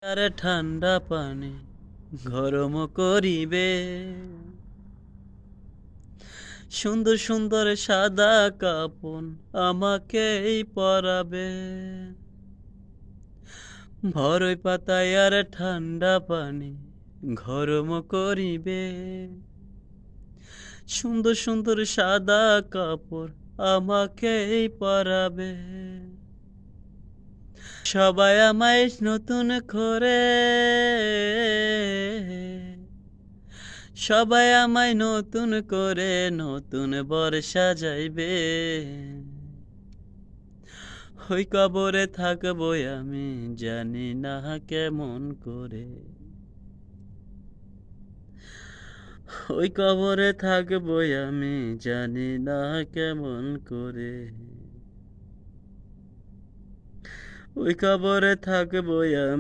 আর ঠান্ডা পানি গরম করিবে, সুন্দর সুন্দর সাদা কাপড় আমাকেই পরাবে। বরই পাতায় আর ঠান্ডা পানি গরম করিবে, সুন্দর সুন্দর সাদা কাপড় আমাকেই পরাবে। সবাই আমায় নতুন করে, সবাই আমায় নতুন করে নতুন বর সাজাইবে। ওই কবরে থাকবো আমি জানি না কেমন করে, ওই কবরে থাকবো আমি জানি না কেমন করে, ওই কবরে থাকবো আমি।